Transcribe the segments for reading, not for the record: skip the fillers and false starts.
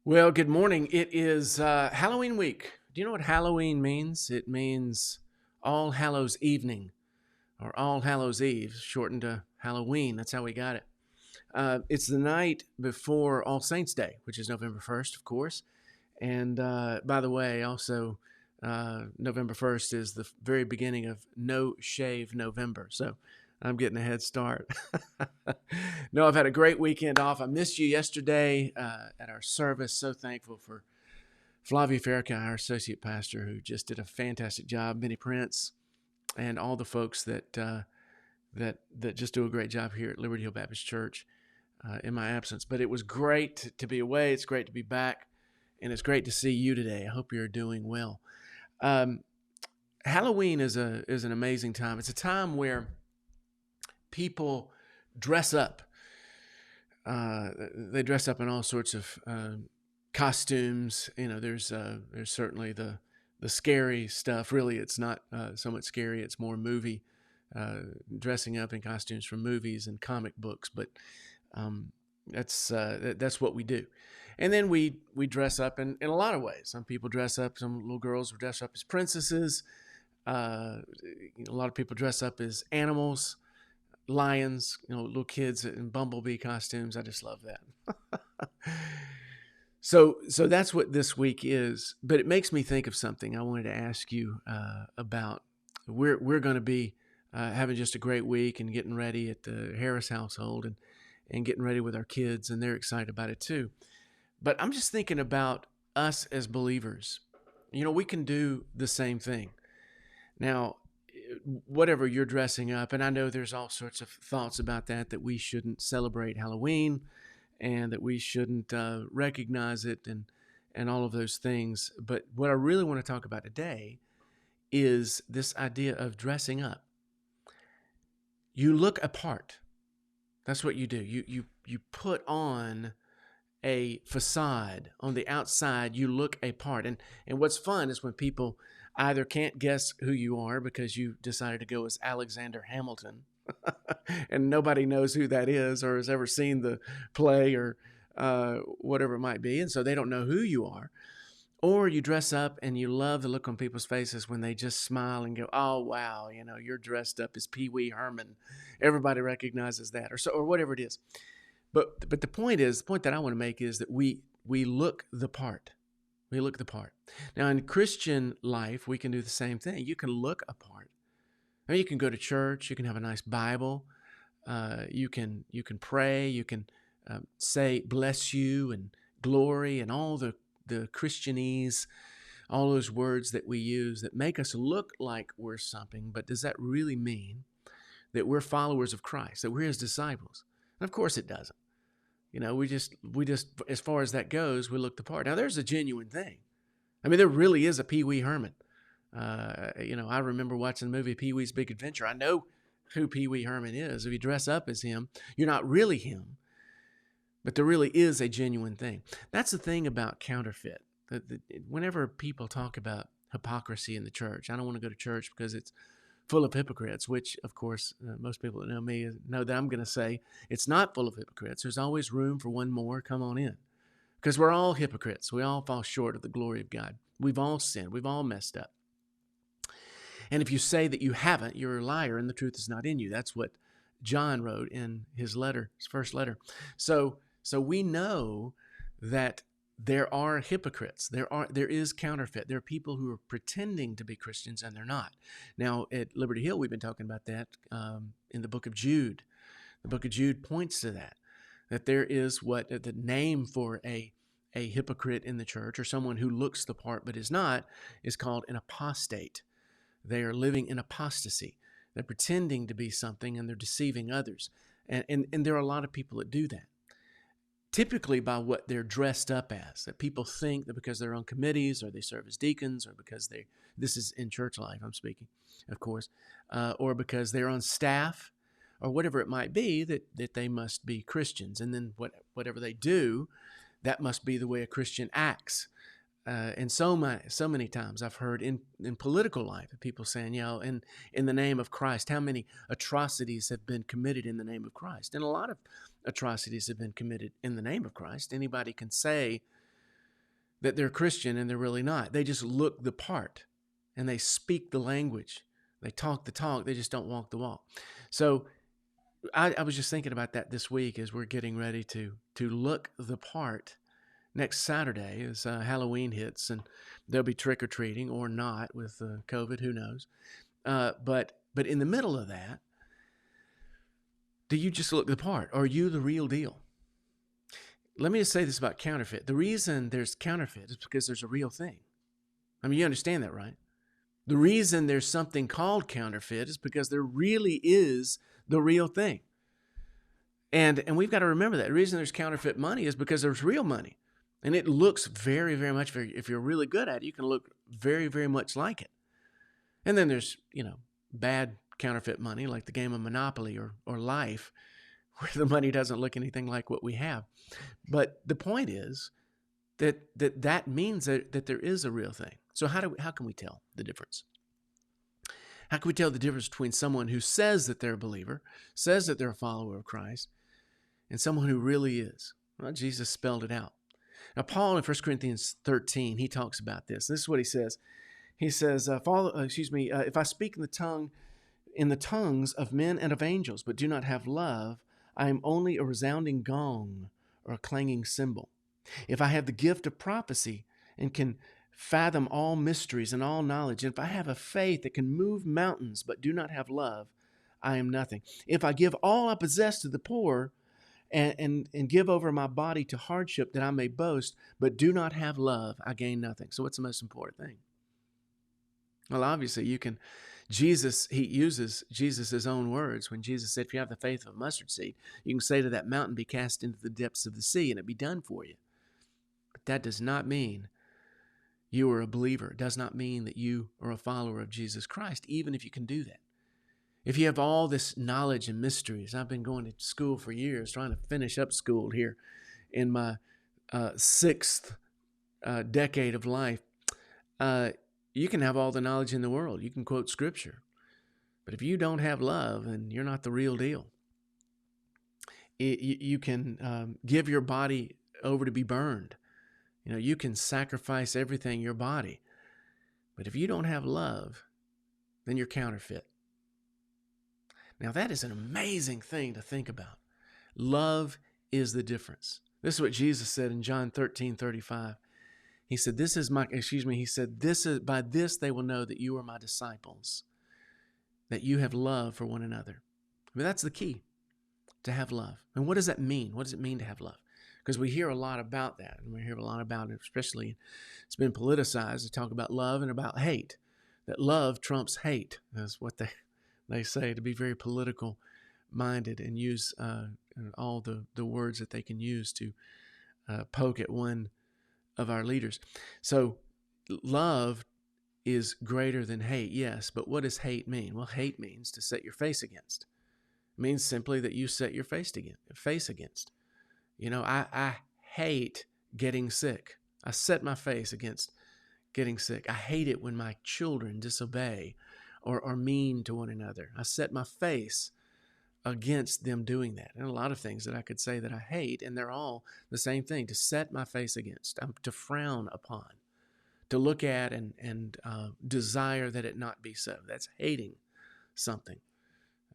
Well, good morning. It is Halloween week. Do you know what Halloween means? It means All Hallows Evening or All Hallows Eve, shortened to Halloween. That's how we got it. It's the night before All Saints Day, which is November 1st, of course. And by the way, also, November 1st is the very beginning of No Shave November. So I'm getting a head start. No, I've had a great weekend off. I missed you yesterday at our service. So thankful for Flavia Farrakhan, our associate pastor, who just did a fantastic job. Benny Prince and all the folks that just do a great job here at Liberty Hill Baptist Church in my absence. But it was great to be away. It's great to be back, and it's great to see you today. I hope you're doing well. Um, Halloween is an amazing time. It's a time where people dress up. They dress up in all sorts of costumes. You know, there's certainly the scary stuff. Really, it's not so much scary. It's more movie dressing up in costumes from movies and comic books. But that's what we do. And then we dress up in a lot of ways. Some people dress up. Some little girls will dress up as princesses. A lot of people dress up as animals, lions, little kids in bumblebee costumes. I just love that. So that's what this week is. But it makes me think of something I wanted to ask you about. We're going to be having just a great week and getting ready at the Harris household and getting ready with our kids, and they're excited about it too. But I'm just thinking about us as believers. We can do the same thing. Now, whatever you're dressing up, and I know there's all sorts of thoughts about that we shouldn't celebrate Halloween and that we shouldn't recognize it and all of those things. But what I really want to talk about today is this idea of dressing up. You look apart. That's what you do. You put on a facade. On the outside, you look a part. And what's fun is when people either can't guess who you are because you decided to go as Alexander Hamilton and nobody knows who that is or has ever seen the play or whatever it might be. And so they don't know who you are. Or you dress up and you love the look on people's faces when they just smile and go, oh, wow, you're dressed up as Pee Wee Herman. Everybody recognizes that or whatever it is. But the point that I want to make is that we look the part. We look the part. Now, in Christian life, we can do the same thing. You can look a part. I mean, you can go to church. You can have a nice Bible. You can pray. You can say bless you and glory and all the Christianese, all those words that we use that make us look like we're something. But does that really mean that we're followers of Christ, that we're his disciples? And of course it doesn't. We just, as far as that goes, we look the part. Now, there's a genuine thing. I mean, there really is a Pee Wee Herman. I remember watching the movie Pee Wee's Big Adventure. I know who Pee Wee Herman is. If you dress up as him, you're not really him. But there really is a genuine thing. That's the thing about counterfeit. Whenever people talk about hypocrisy in the church, I don't want to go to church because it's full of hypocrites, which, of course, most people that know me know that I'm going to say it's not full of hypocrites. There's always room for one more. Come on in. Because we're all hypocrites. We all fall short of the glory of God. We've all sinned. We've all messed up. And if you say that you haven't, you're a liar and the truth is not in you. That's what John wrote in his letter, his first letter. So we know that there are hypocrites. There is counterfeit. There are people who are pretending to be Christians and they're not. Now, at Liberty Hill, we've been talking about that in the book of Jude. The book of Jude points to that there is what the name for a hypocrite in the church, or someone who looks the part but is not, is called an apostate. They are living in apostasy. They're pretending to be something and they're deceiving others. And there are a lot of people that do that. Typically by what they're dressed up as, that people think that because they're on committees or they serve as deacons or because this is in church life I'm speaking, of course, or because they're on staff or whatever it might be, that they must be Christians. And then whatever they do, that must be the way a Christian acts. And so many times I've heard in political life of people saying, in the name of Christ, how many atrocities have been committed in the name of Christ? And a lot of atrocities have been committed in the name of Christ. Anybody can say that they're Christian and they're really not. They just look the part and they speak the language. They talk the talk. They just don't walk the walk. So I was just thinking about that this week as we're getting ready to look the part. Next Saturday as Halloween hits, and there'll be trick-or-treating or not with COVID, who knows. But in the middle of that, do you just look the part? Are you the real deal? Let me just say this about counterfeit. The reason there's counterfeit is because there's a real thing. I mean, you understand that, right? The reason there's something called counterfeit is because there really is the real thing. And we've got to remember that. The reason there's counterfeit money is because there's real money. And it looks very, very much, if you're really good at it, you can look very, very much like it. And then there's, bad counterfeit money like the game of Monopoly or Life, where the money doesn't look anything like what we have. But the point is that means that there is a real thing. So how can we tell the difference? How can we tell the difference between someone who says that they're a believer, says that they're a follower of Christ, and someone who really is? Well, Jesus spelled it out. Now, Paul in 1 Corinthians 13, he talks about this. This is what he says. He says, if I speak in the tongues of men and of angels, but do not have love, I am only a resounding gong or a clanging cymbal. If I have the gift of prophecy and can fathom all mysteries and all knowledge, and if I have a faith that can move mountains, but do not have love, I am nothing. If I give all I possess to the poor, and give over my body to hardship that I may boast, but do not have love, I gain nothing. So what's the most important thing? Well, obviously he uses Jesus' own words when Jesus said, if you have the faith of a mustard seed, you can say to that mountain, be cast into the depths of the sea, and it be done for you. But that does not mean you are a believer. It does not mean that you are a follower of Jesus Christ, even if you can do that. If you have all this knowledge and mysteries, I've been going to school for years, trying to finish up school here in my sixth decade of life. You can have all the knowledge in the world. You can quote scripture. But if you don't have love, then you're not the real deal. You can give your body over to be burned. You can sacrifice everything, your body. But if you don't have love, then you're counterfeit. Now, that is an amazing thing to think about. Love is the difference. This is what Jesus said in John 13:35. He said, by this they will know that you are my disciples, that you have love for one another. I mean, that's the key, to have love. And what does that mean? What does it mean to have love? Because we hear a lot about that, and we hear a lot about it, especially it's been politicized to talk about love and about hate, that love trumps hate. That's what they say, to be very political minded and use all the words that they can use to poke at one of our leaders. So love is greater than hate, yes, but what does hate mean? Well, hate means to set your face against. It means simply that you set your face against. I hate getting sick. I set my face against getting sick. I hate it when my children disobey or are mean to one another. I set my face against them doing that. And a lot of things that I could say that I hate, and they're all the same thing, to set my face against, to frown upon, to look at and desire that it not be so. That's hating something,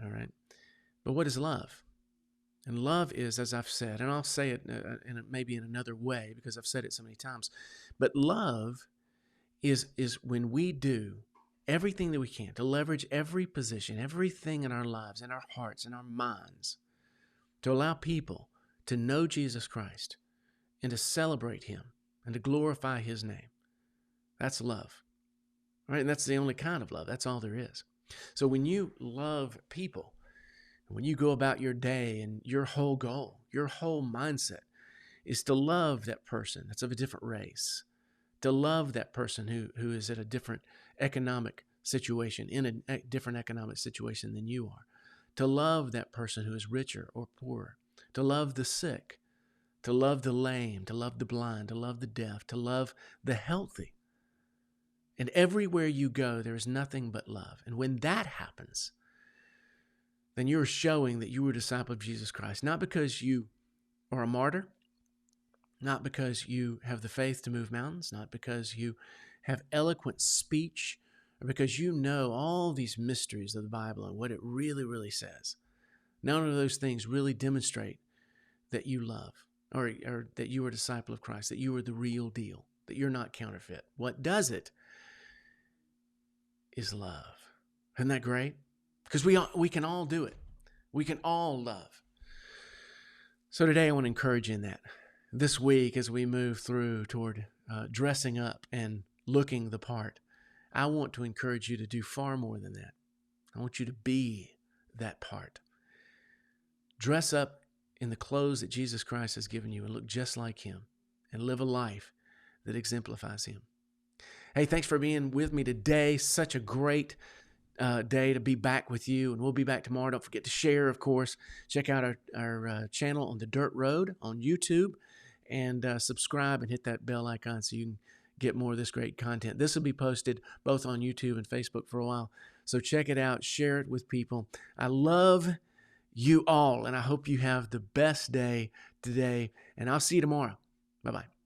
all right? But what is love? And love is, as I've said, and I'll say it maybe in another way because I've said it so many times, but love is when we do everything that we can to leverage every position, everything in our lives, in our hearts, in our minds, to allow people to know Jesus Christ and to celebrate him and to glorify his name. That's love. Right? And that's the only kind of love. That's all there is. So when you love people, when you go about your day and your whole goal, your whole mindset is to love that person that's of a different race, to love that person who is at a different economic situation, in a different economic situation than you are, to love that person who is richer or poorer, to love the sick, to love the lame, to love the blind, to love the deaf, to love the healthy. And everywhere you go, there is nothing but love. And when that happens, then you're showing that you were a disciple of Jesus Christ, not because you are a martyr, not because you have the faith to move mountains, not because you have eloquent speech, or because you know all these mysteries of the Bible and what it really, really says. None of those things really demonstrate that you love, or that you are a disciple of Christ, that you are the real deal, that you're not counterfeit. What does it is love. Isn't that great? Because we can all do it. We can all love. So today I want to encourage you in that. This week, as we move through toward dressing up and looking the part, I want to encourage you to do far more than that. I want you to be that part. Dress up in the clothes that Jesus Christ has given you and look just like him and live a life that exemplifies him. Hey, thanks for being with me today. Such a great day to be back with you, and we'll be back tomorrow. Don't forget to share, of course. Check out our channel on The Dirt Road on YouTube, and subscribe and hit that bell icon so you can get more of this great content. This will be posted both on YouTube and Facebook for a while, so check it out. Share it with people. I love you all, and I hope you have the best day today, and I'll see you tomorrow. Bye-bye.